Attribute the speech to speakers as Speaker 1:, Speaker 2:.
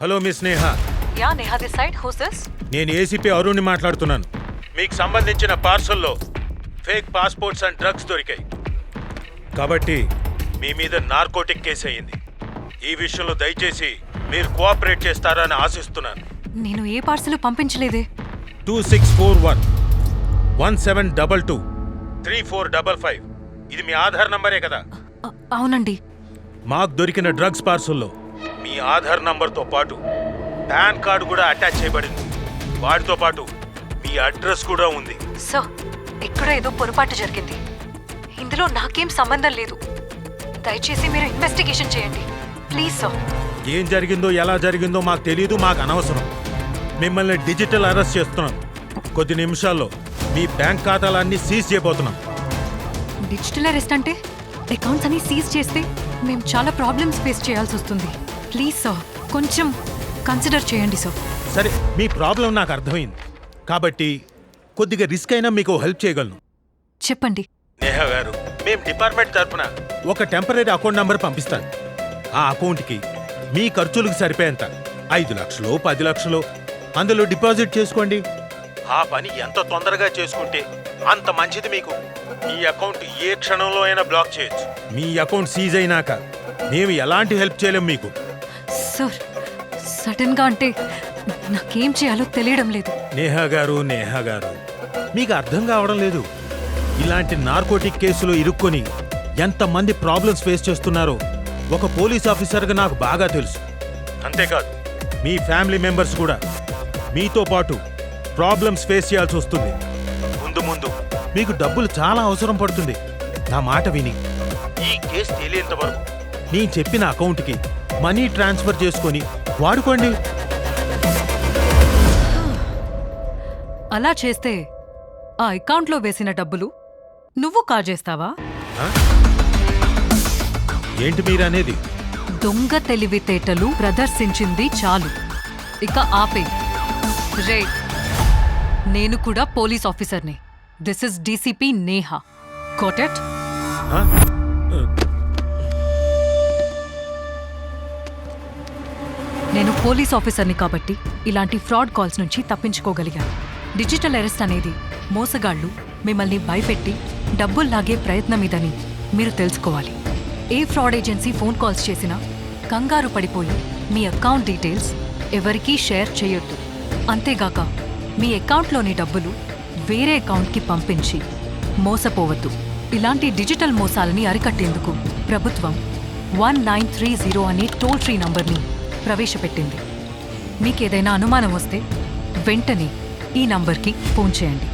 Speaker 1: Hello Miss Neha.
Speaker 2: Yeah Neha this side. Who's this?
Speaker 1: నేను ACP అరుణ్ని మాట్లాడుతున్నాను. మీకు సంబంధించిన పార్సల్లో ఫేక్ పాస్పోర్ట్స్ అండ్ డ్రగ్స్ దొరికాయి కాబట్టి మీ మీద నార్కోటిక్ కేసు అయ్యింది. ఈ విషయంలో దయచేసి మీరు కోఆపరేట్ చేస్తారని ఆశిస్తున్నాను.
Speaker 2: నేను ఏ పార్సల్ పంపించలేదే.
Speaker 1: 2641 1722 3455 ఇది మీ ఆధార్ నంబరే కదా?
Speaker 2: అవునండి.
Speaker 1: మాకు దొరికిన డ్రగ్స్ పార్సల్లో మీ ఆధార్ నంబర్తో పాటు పాన్ కార్డు కూడా అటాచ్ చేయబడింది. వాటితో పాటు మీ అడ్రస్ కూడా ఉంది.
Speaker 2: సో ఇక్కడ ఏదో పొరపాటు జరిగింది. ఇందులో నాకేం సంబంధం లేదు. దయచేసి మీరు ఇన్వెస్టిగేషన్ చేయండి ప్లీజ్ సార్.
Speaker 1: ఏం జరిగిందో ఎలా జరిగిందో మాకు తెలియదు, మాకు అనవసరం. మిమ్మల్ని డిజిటల్ అరెస్ట్ చేస్తున్నాం. కొద్ది నిమిషాల్లో మీ బ్యాంక్ ఖాతాలన్నీ సీజ్ చేయబోతున్నాం.
Speaker 2: డిజిటల్ అరెస్ట్ అంటే అకౌంట్స్ అన్ని సీజ్ చేస్తే మేము చాలా ప్రాబ్లమ్స్ ఫేస్ చేయాల్సి వస్తుంది. ప్లీజ్ సార్ కొంచెం కన్సిడర్ చేయండి సార్.
Speaker 1: సరే, మీ ప్రాబ్లం నాకు అర్థమైంది కాబట్టి కొద్దిగా రిస్క్ అయినా మీకు హెల్ప్ చేయగలను.
Speaker 2: చెప్పండి.
Speaker 1: నేహా గారు, మేము డిపార్ట్మెంట్ తరఫున ఒక టెంపరీ అకౌంట్ నంబర్ పంపిస్తాను. ఆ అకౌంట్కి మీ ఖర్చులకు సరిపోయేంత 5 లక్షలు 10 లక్షలు అందులో డిపాజిట్ చేసుకోండి. ఆ పని ఎంత తొందరగా చేసుకుంటే అంత మంచిది మీకు. ఈ అకౌంట్ ఏ క్షణంలో అయినా బ్లాక్ చేయొచ్చు. మీ అకౌంట్ సీజ్ అయినాక మేము ఎలాంటి హెల్ప్ చేయలేం మీకు.
Speaker 2: సార్ సడన్ గా అంటే నాకేం చేయాలో తెలియడం లేదు.
Speaker 1: నేహా గారు, మీకు అర్థం కావడం లేదు. ఇలాంటి నార్కోటిక్ కేసులో ఇరుక్కొని ఎంతమంది ప్రాబ్లమ్స్ ఫేస్ చేస్తున్నారో ఒక పోలీస్ ఆఫీసర్గా నాకు బాగా తెలుసు. అంతేకాదు మీ ఫ్యామిలీ మెంబర్స్ కూడా మీతో పాటు ప్రాబ్లమ్స్ ఫేస్ చేయాల్సి వస్తుంది. ముందు ముందు మీకు డబ్బులు చాలా అవసరం పడుతుంది. నా మాట విని ఈ కేసు తేలేంత వరకు నేను చెప్పిన అకౌంట్కి మనీ ట్రాన్స్ఫర్ చేసుకొని వాడుకోండి.
Speaker 2: అలా చేస్తే ఆ అకౌంట్లో వేసిన డబ్బులు నువ్వు కాజేస్తావా?
Speaker 1: ఏంటి మీరనేది?
Speaker 2: దొంగ తెలివితేటలు ప్రదర్శించింది చాలు, ఇక ఆపే. రే, నేను కూడా పోలీస్ ఆఫీసర్ని. This is DCP Neha. Got it? నేను పోలీస్ ఆఫీసర్ని కాబట్టి ఇలాంటి ఫ్రాడ్ కాల్స్ నుంచి తప్పించుకోగలిగాను. డిజిటల్ అరెస్ట్ అనేది మోసగాళ్లు మిమ్మల్ని భయపెట్టి డబ్బులు లాగే ప్రయత్నం ఇదని మీరు తెలుసుకోవాలి. ఏ ఫ్రాడ్ ఏజెన్సీ ఫోన్ కాల్స్ చేసినా కంగారు పడిపోయి మీ అకౌంట్ డీటెయిల్స్ ఎవరికీ షేర్ చేయొద్దు. అంతేగాక మీ అకౌంట్లోని డబ్బులు వేరే అకౌంట్కి పంపించి మోసపోవద్దు. ఇలాంటి డిజిటల్ మోసాలని అరికట్టేందుకు ప్రభుత్వం 1930 అనే టోల్ ఫ్రీ నంబర్ని ప్రవేశపెట్టింది. మీకేదైనా అనుమానం వస్తే వెంటనే ఈ నంబర్కి ఫోన్ చేయండి.